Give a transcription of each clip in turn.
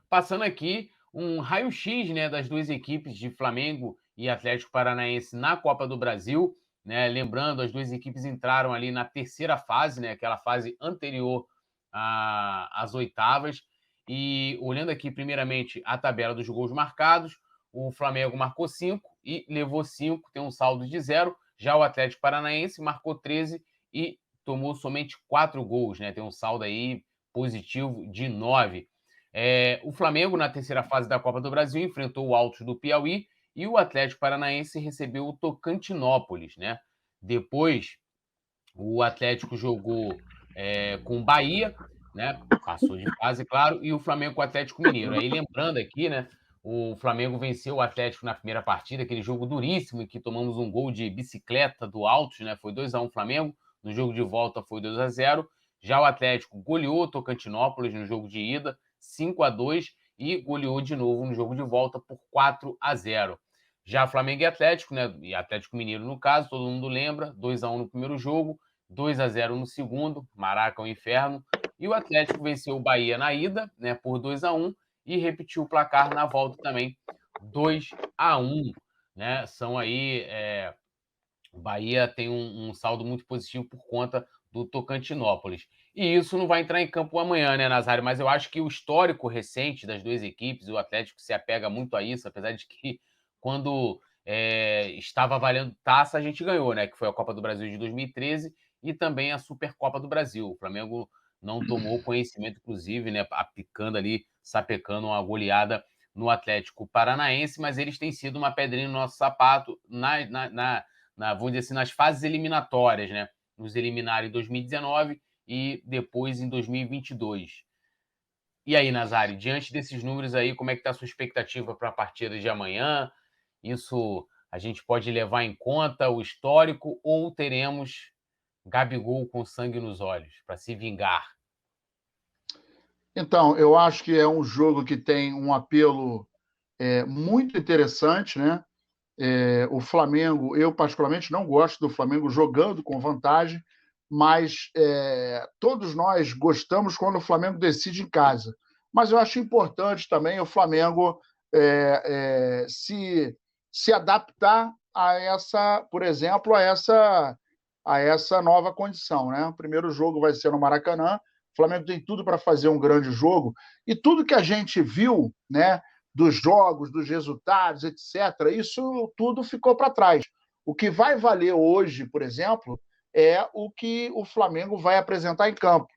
passando aqui um raio-x, né, das duas equipes de Flamengo e Atlético Paranaense na Copa do Brasil, né? Lembrando, as duas equipes entraram ali na terceira fase, né, aquela fase anterior às oitavas. E olhando aqui, primeiramente, a tabela dos gols marcados, o Flamengo marcou 5 e levou 5, tem um saldo de 0. Já o Atlético Paranaense marcou 13 e tomou somente 4 gols, né? Tem um saldo aí positivo de 9. O Flamengo, na terceira fase da Copa do Brasil, enfrentou o Altos do Piauí e o Atlético Paranaense recebeu o Tocantinópolis, né? Depois, o Atlético jogou com o Bahia, né? Passou de fase, claro, e o Flamengo com o Atlético Mineiro. Aí, lembrando aqui, né? O Flamengo venceu o Atlético na primeira partida, aquele jogo duríssimo, em que tomamos um gol de bicicleta do Altos, né? Foi 2-1 Flamengo. No jogo de volta foi 2-0. Já o Atlético goleou o Tocantinópolis no jogo de ida, 5-2, e goleou de novo no jogo de volta por 4-0. Já Flamengo e Atlético, né? E Atlético Mineiro, no caso, todo mundo lembra, 2-1 no primeiro jogo, 2-0 no segundo, Maraca, o inferno. E o Atlético venceu o Bahia na ida, né, por 2-1, e repetiu o placar na volta também, 2-1. Né? São aí. O Bahia tem um saldo muito positivo por conta do Tocantinópolis. E isso não vai entrar em campo amanhã, né, Nazário? Mas eu acho que o histórico recente das duas equipes, o Atlético se apega muito a isso, apesar de que quando estava valendo taça, a gente ganhou, né? Que foi a Copa do Brasil de 2013 e também a Supercopa do Brasil. O Flamengo não tomou conhecimento, inclusive, né? Aplicando ali, sapecando uma goleada no Atlético Paranaense, mas eles têm sido uma pedrinha no nosso sapato vamos dizer assim, nas fases eliminatórias, né? Nos eliminaram em 2019 e depois em 2022. E aí, Nazário, diante desses números aí, como é que está a sua expectativa para a partida de amanhã? Isso a gente pode levar em conta o histórico ou teremos Gabigol com sangue nos olhos para se vingar? Então, eu acho que é um jogo que tem um apelo muito interessante, né? O Flamengo, eu particularmente não gosto do Flamengo jogando com vantagem, mas todos nós gostamos quando o Flamengo decide em casa. Mas eu acho importante também o Flamengo se adaptar a essa, por exemplo, a essa nova condição, né? O primeiro jogo vai ser no Maracanã. O Flamengo tem tudo para fazer um grande jogo e tudo que a gente viu, né? Dos jogos, dos resultados, etc. Isso tudo ficou para trás. O que vai valer hoje, por exemplo, é o que o Flamengo vai apresentar em campo.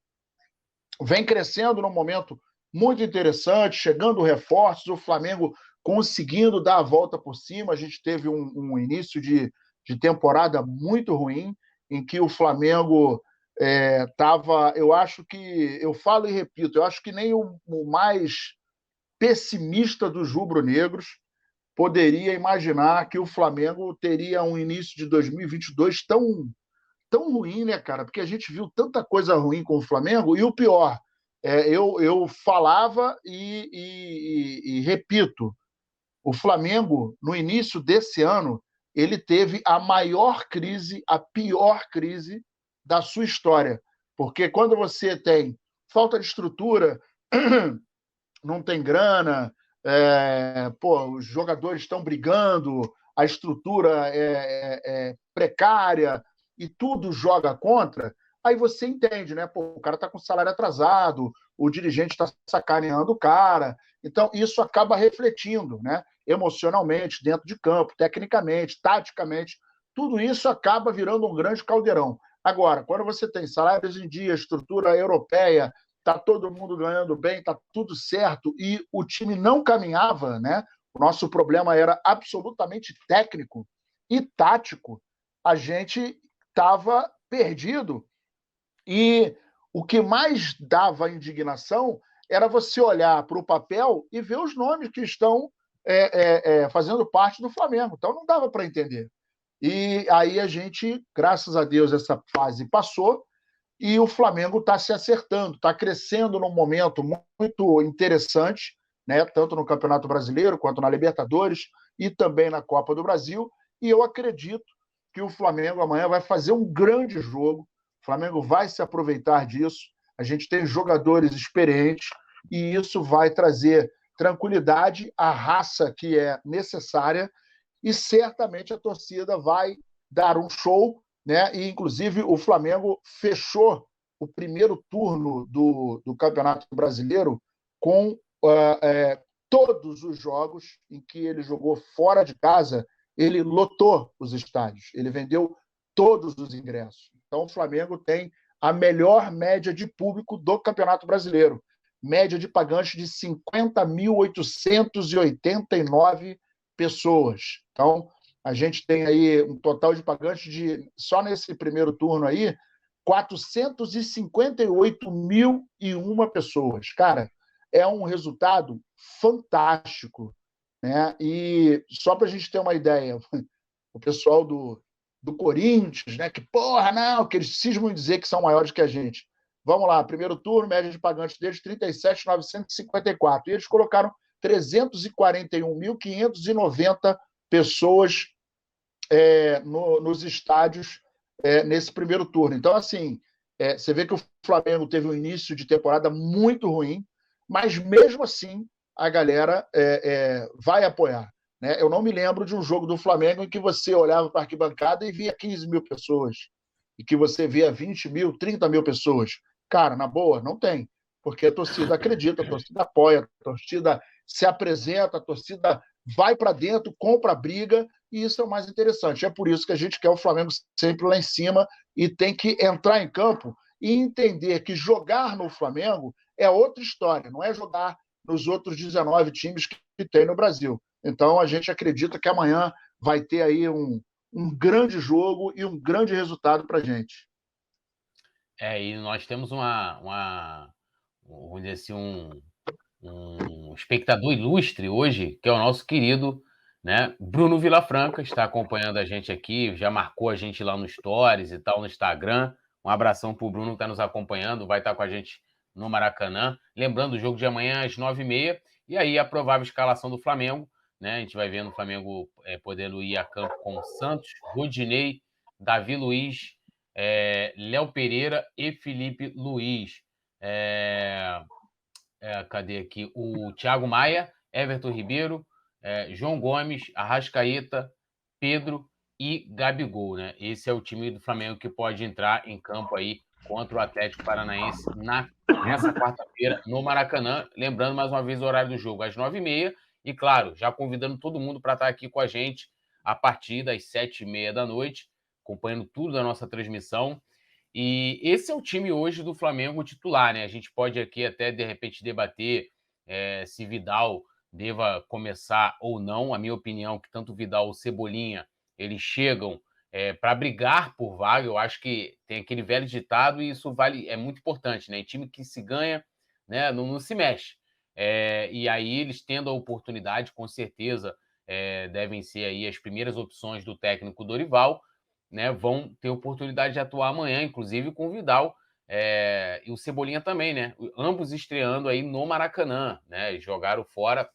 Vem crescendo num momento muito interessante, chegando reforços, o Flamengo conseguindo dar a volta por cima. A gente teve um início de temporada muito ruim, em que o Flamengo estava, eu acho que, eu falo e repito, eu acho que nem o mais pessimista dos rubro-negros poderia imaginar que o Flamengo teria um início de 2022 tão ruim, né, cara? Porque a gente viu tanta coisa ruim com o Flamengo e o pior, eu falava e repito, o Flamengo, no início desse ano, ele teve a maior crise, a pior crise da sua história. Porque quando você tem falta de estrutura, não tem grana, os jogadores estão brigando, a estrutura é precária e tudo joga contra, aí você entende, né? Pô, o cara está com salário atrasado, o dirigente está sacaneando o cara, então isso acaba refletindo, né? Emocionalmente, dentro de campo, tecnicamente, taticamente, tudo isso acaba virando um grande caldeirão. Agora, quando você tem salários em dia, estrutura europeia, tá todo mundo ganhando bem, tá tudo certo, e o time não caminhava, né? O nosso problema era absolutamente técnico e tático. A gente estava perdido. E o que mais dava indignação era você olhar para o papel e ver os nomes que estão fazendo parte do Flamengo. Então não dava para entender. E aí a gente, graças a Deus, essa fase passou e o Flamengo está se acertando, está crescendo num momento muito interessante, né? Tanto no Campeonato Brasileiro quanto na Libertadores e também na Copa do Brasil. E eu acredito que o Flamengo amanhã vai fazer um grande jogo. O Flamengo vai se aproveitar disso. A gente tem jogadores experientes e isso vai trazer tranquilidade, a raça que é necessária, e certamente a torcida vai dar um show, né? E, inclusive, o Flamengo fechou o primeiro turno do Campeonato Brasileiro com todos os jogos em que ele jogou fora de casa, ele lotou os estádios, ele vendeu todos os ingressos. Então, o Flamengo tem a melhor média de público do Campeonato Brasileiro, média de pagantes de 50.889 pessoas. Então, a gente tem aí um total de pagantes de, só nesse primeiro turno aí, 458.001 pessoas. Cara, é um resultado fantástico, né? E só para a gente ter uma ideia, o pessoal do Corinthians, né? Que porra, não, que eles cismam em dizer que são maiores que a gente. Vamos lá, primeiro turno, média de pagantes deles, 37.954. E eles colocaram 341.590 pessoas nos estádios nesse primeiro turno. Então, assim, você vê que o Flamengo teve um início de temporada muito ruim, mas mesmo assim a galera vai apoiar. Né? Eu não me lembro de um jogo do Flamengo em que você olhava para a arquibancada e via 15 mil pessoas, e que você via 20 mil, 30 mil pessoas. Cara, na boa, não tem. Porque a torcida acredita, a torcida apoia, a torcida se apresenta, a torcida vai para dentro, compra a briga, e isso é o mais interessante. É por isso que a gente quer o Flamengo sempre lá em cima e tem que entrar em campo e entender que jogar no Flamengo é outra história, não é jogar nos outros 19 times que tem no Brasil. Então, a gente acredita que amanhã vai ter aí um grande jogo e um grande resultado para a gente. E nós temos vamos dizer assim, um espectador ilustre hoje, que é o nosso querido, né, Bruno Vilafranca, está acompanhando a gente aqui, já marcou a gente lá no Stories e tal, no Instagram. Um abração para o Bruno que está nos acompanhando, vai estar com a gente no Maracanã. Lembrando, o jogo de amanhã às 9h30, e aí a provável escalação do Flamengo, né? A gente vai vendo o Flamengo podendo ir a campo com Santos, Rodinei, Davi Luiz, Léo Pereira e Felipe Luiz. Cadê aqui? O Thiago Maia, Everton Ribeiro, João Gomes, Arrascaeta, Pedro e Gabigol, né? Esse é o time do Flamengo que pode entrar em campo aí contra o Atlético Paranaense nessa quarta-feira no Maracanã. Lembrando mais uma vez o horário do jogo, às 9h30. E claro, já convidando todo mundo para estar aqui com a gente a partir das 7h30 da noite, acompanhando tudo da nossa transmissão. E esse é o time hoje do Flamengo titular, né? A gente pode aqui até, de repente, debater se Vidal deva começar ou não. A minha opinião é que tanto Vidal ou Cebolinha, eles chegam para brigar por vaga. Eu acho que tem aquele velho ditado e isso é muito importante, né? Time que se ganha, né, não se mexe. E aí eles tendo a oportunidade, com certeza, devem ser aí as primeiras opções do técnico Dorival, né, vão ter oportunidade de atuar amanhã, inclusive com o Vidal e o Cebolinha também, né? Ambos estreando aí no Maracanã, né? Jogaram fora,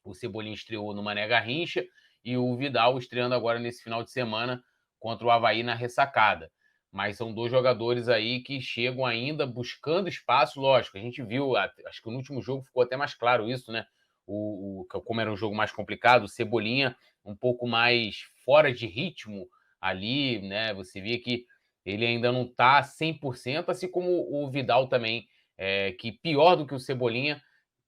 o Cebolinha estreou no Mané Garrincha e o Vidal estreando agora nesse final de semana contra o Avaí na ressacada. Mas são dois jogadores aí que chegam ainda buscando espaço, lógico. A gente viu, acho que no último jogo ficou até mais claro isso, né? Como era um jogo mais complicado, o Cebolinha um pouco mais fora de ritmo ali, né? Você via que ele ainda não está 100%, assim como o Vidal também, que pior do que o Cebolinha,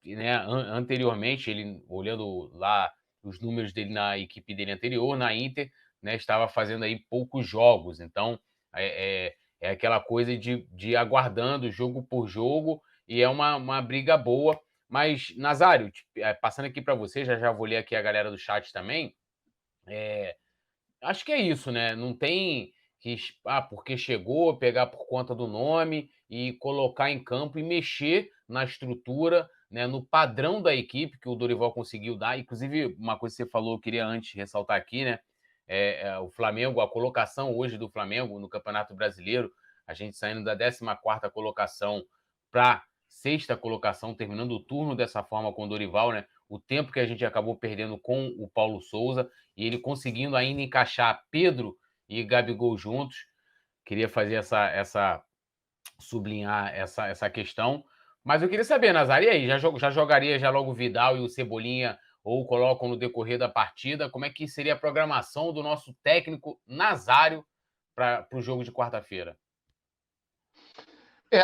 né? Anteriormente, ele olhando lá os números dele na equipe dele anterior, na Inter, né? Estava fazendo aí poucos jogos, então é aquela coisa de ir aguardando jogo por jogo, e é uma briga boa. Mas, Nazário, passando aqui para você, já vou ler aqui a galera do chat também. Acho que é isso, né? Não tem que, porque chegou, pegar por conta do nome e colocar em campo e mexer na estrutura, né, no padrão da equipe que o Dorival conseguiu dar. Inclusive, uma coisa que você falou, eu queria antes ressaltar aqui, né? O Flamengo, a colocação hoje do Flamengo no Campeonato Brasileiro, a gente saindo da 14ª colocação para 6ª colocação, terminando o turno dessa forma com o Dorival, né? O tempo que a gente acabou perdendo com o Paulo Souza, e ele conseguindo ainda encaixar Pedro e Gabigol juntos. Queria fazer sublinhar essa questão, Mas eu queria saber, Nazário, e aí? Já jogaria já logo o Vidal e o Cebolinha ou colocam no decorrer da partida? Como é que seria a programação do nosso técnico Nazário para o jogo de quarta-feira?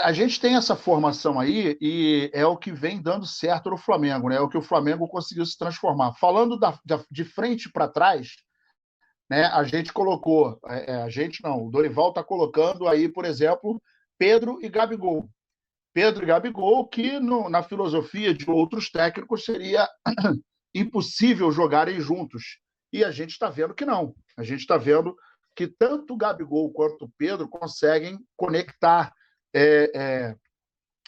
A gente tem essa formação aí e é o que vem dando certo no Flamengo, né? É o que o Flamengo conseguiu se transformar. Falando de frente para trás, né? A gente colocou, a gente não, o Dorival está colocando aí, por exemplo, Pedro e Gabigol. Pedro e Gabigol, que na filosofia de outros técnicos seria impossível jogarem juntos. E a gente está vendo que não. A gente está vendo que tanto o Gabigol quanto o Pedro conseguem conectar é, é,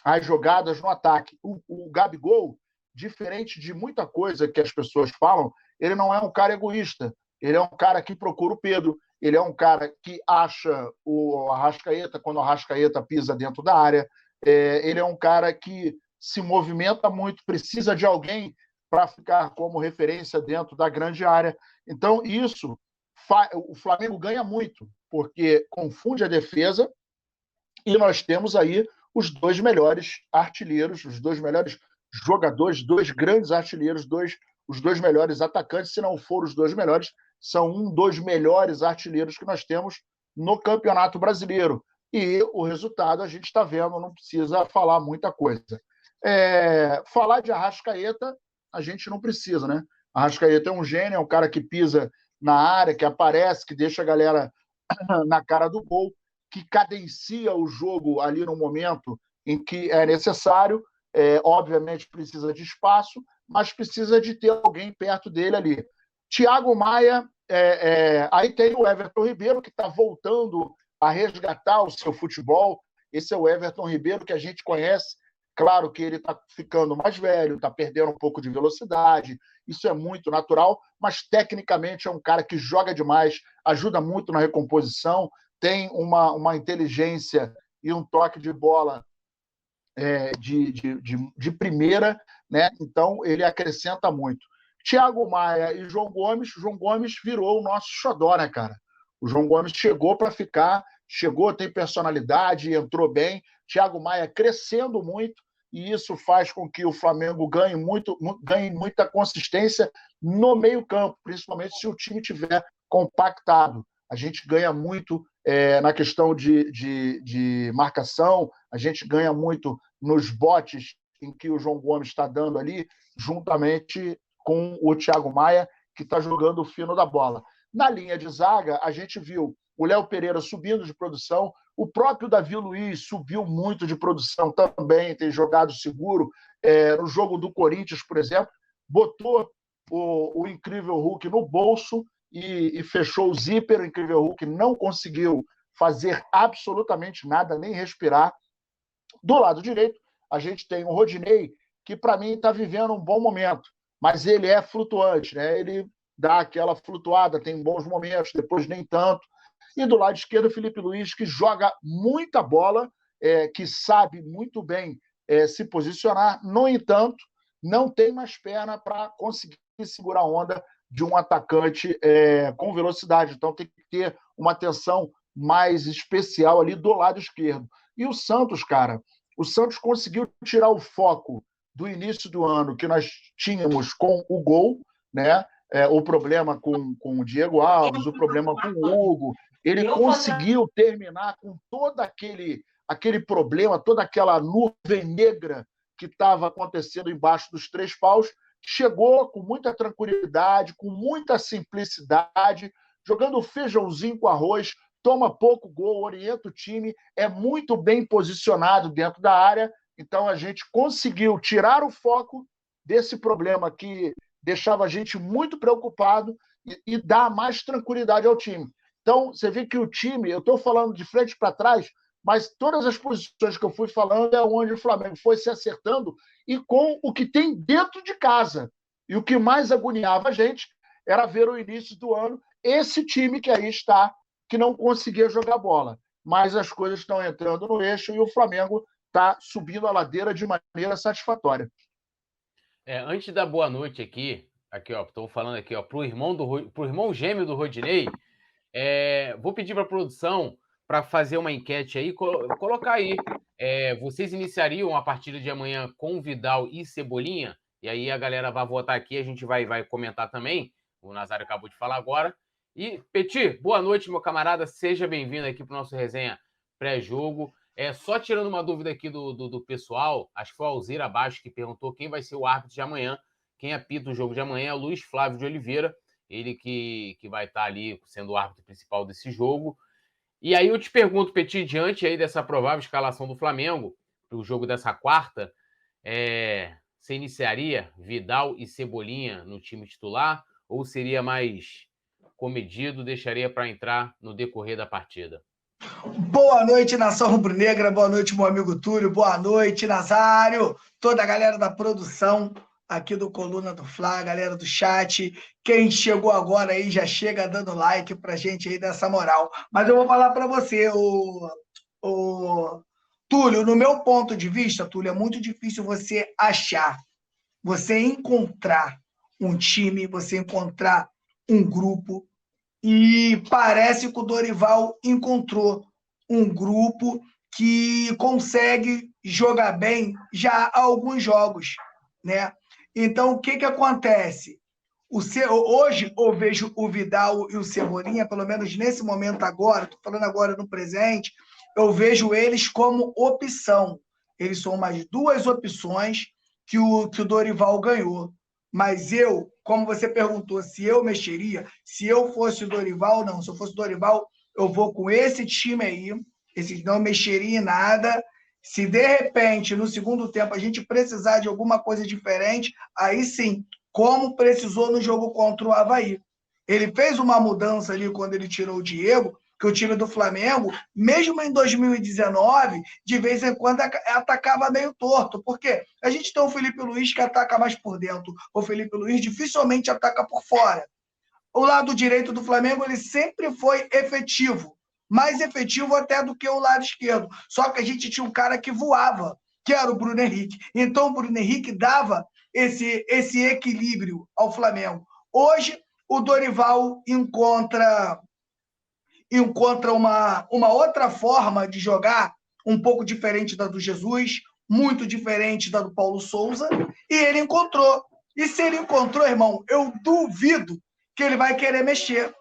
as jogadas no ataque. O Gabigol, diferente de muita coisa que as pessoas falam, ele não é um cara egoísta. Ele é um cara que procura o Pedro. Ele é um cara que acha o Arrascaeta quando o Arrascaeta pisa dentro da área. Ele é um cara que se movimenta muito, precisa de alguém para ficar como referência dentro da grande área. Então, isso o Flamengo ganha muito, porque confunde a defesa e nós temos aí os dois melhores artilheiros, os dois melhores jogadores, dois grandes artilheiros, os dois melhores atacantes, se não for os dois melhores, são dos melhores artilheiros que nós temos no Campeonato Brasileiro. E o resultado a gente está vendo, não precisa falar muita coisa. Falar de Arrascaeta, a gente não precisa, né? Arrascaeta é um gênio, é um cara que pisa na área, que aparece, que deixa a galera na cara do gol, que cadencia o jogo ali no momento em que é necessário. Obviamente precisa de espaço, mas precisa de ter alguém perto dele ali. Thiago Maia, aí tem o Everton Ribeiro, que está voltando a resgatar o seu futebol. Esse é o Everton Ribeiro que a gente conhece. Claro que ele está ficando mais velho, está perdendo um pouco de velocidade, isso é muito natural, mas tecnicamente é um cara que joga demais, ajuda muito na recomposição, tem uma inteligência e um toque de bola de primeira, né? Então ele acrescenta muito. Thiago Maia e João Gomes virou o nosso xodó, né, cara? O João Gomes chegou para ficar, chegou, tem personalidade, entrou bem. Thiago Maia crescendo muito, e isso faz com que o Flamengo ganhe muita consistência no meio-campo, principalmente se o time tiver compactado. A gente ganha muito na questão de marcação, a gente ganha muito nos botes em que o João Gomes está dando ali, juntamente com o Thiago Maia, que está jogando o fino da bola. Na linha de zaga, a gente viu o Léo Pereira subindo de produção, o próprio Davi Luiz subiu muito de produção também, tem jogado seguro. No jogo do Corinthians, por exemplo, botou o incrível Hulk no bolso e fechou o zíper. O incrível Hulk não conseguiu fazer absolutamente nada, nem respirar. Do lado direito, a gente tem o Rodinei, que para mim está vivendo um bom momento, mas ele é flutuante, né? Ele dá aquela flutuada, tem bons momentos, depois nem tanto. E do lado esquerdo, o Felipe Luiz, que joga muita bola, que sabe muito bem se posicionar. No entanto, não tem mais perna para conseguir segurar a onda de um atacante com velocidade. Então tem que ter uma atenção mais especial ali do lado esquerdo. E o Santos, cara, o Santos conseguiu tirar o foco do início do ano que nós tínhamos com o gol, né? O problema com o Diego Alves, o problema com o Hugo. Ele conseguiu terminar com todo aquele problema, toda aquela nuvem negra que estava acontecendo embaixo dos três paus. Chegou com muita tranquilidade, com muita simplicidade, jogando feijãozinho com arroz, toma pouco gol, orienta o time, é muito bem posicionado dentro da área. Então a gente conseguiu tirar o foco desse problema que deixava a gente muito preocupado e dar mais tranquilidade ao time. Então você vê que o time, eu estou falando de frente para trás, mas todas as posições que eu fui falando é onde o Flamengo foi se acertando e com o que tem dentro de casa. E o que mais agoniava a gente era ver o início do ano esse time que aí está, que não conseguia jogar bola. Mas as coisas estão entrando no eixo e o Flamengo está subindo a ladeira de maneira satisfatória. Antes da boa noite aqui ó, estou falando aqui, ó, pro irmão gêmeo do Rodinei, vou pedir para a produção para fazer uma enquete aí, colocar aí vocês iniciariam a partida de amanhã com Vidal e Cebolinha? E aí a galera vai votar aqui, a gente vai comentar também. O Nazário acabou de falar agora. E, Petit, boa noite, meu camarada. Seja bem-vindo aqui para o nosso resenha pré-jogo. Só tirando uma dúvida aqui do pessoal, acho que foi o Alzira abaixo que perguntou quem vai ser o árbitro de amanhã. Quem apita o jogo de amanhã é o Luiz Flávio de Oliveira, ele que vai estar ali sendo o árbitro principal desse jogo. E aí eu te pergunto, Petit, diante aí dessa provável escalação do Flamengo, para o jogo dessa quarta, você iniciaria Vidal e Cebolinha no time titular ou seria mais comedido, deixaria para entrar no decorrer da partida? Boa noite, nação rubro-negra. Boa noite, meu amigo Túlio. Boa noite, Nazário. Toda a galera da produção aqui do Coluna do Fla, galera do chat. Quem chegou agora aí já chega dando like pra gente aí dessa moral. Mas eu vou falar para você, o Túlio, no meu ponto de vista, Túlio, é muito difícil você achar, você encontrar um time, você encontrar um grupo. E parece que o Dorival encontrou um grupo que consegue jogar bem já há alguns jogos, né? Então, o que acontece? Hoje eu vejo o Vidal e o Cebolinha, pelo menos nesse momento agora, estou falando agora no presente, eu vejo eles como opção. Eles são mais duas opções que o Dorival ganhou. Mas eu, como você perguntou, se eu mexeria, se eu fosse o Dorival, não. Se eu fosse o Dorival, eu vou com esse time aí, esse não mexeria em nada. Se de repente, no segundo tempo, a gente precisar de alguma coisa diferente, aí sim, como precisou no jogo contra o Avaí. Ele fez uma mudança ali quando ele tirou o Diego, que o time do Flamengo, mesmo em 2019, de vez em quando atacava meio torto. Por quê? A gente tem o Felipe Luiz que ataca mais por dentro. O Felipe Luiz dificilmente ataca por fora. O lado direito do Flamengo, ele sempre foi efetivo. Mais efetivo até do que o lado esquerdo. Só que a gente tinha um cara que voava, que era o Bruno Henrique. Então, o Bruno Henrique dava esse equilíbrio ao Flamengo. Hoje, o Dorival encontra uma outra forma de jogar, um pouco diferente da do Jesus, muito diferente da do Paulo Souza, e ele encontrou. E se ele encontrou, irmão, eu duvido que ele vai querer mexer.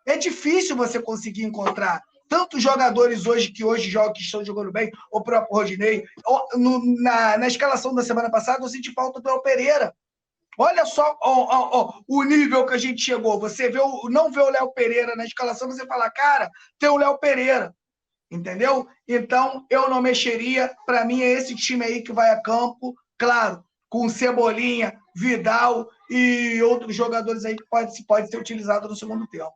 É difícil você conseguir encontrar tantos jogadores hoje que jogam, que estão jogando bem, o próprio Rodinei. Na escalação da semana passada, eu senti falta do El Pereira. Olha só o nível que a gente chegou. Você não vê o Léo Pereira na escalação, você fala, cara, tem o Léo Pereira. Entendeu? Então, eu não mexeria. Para mim, é esse time aí que vai a campo. Claro, com Cebolinha, Vidal e outros jogadores aí que pode ser utilizado no segundo tempo.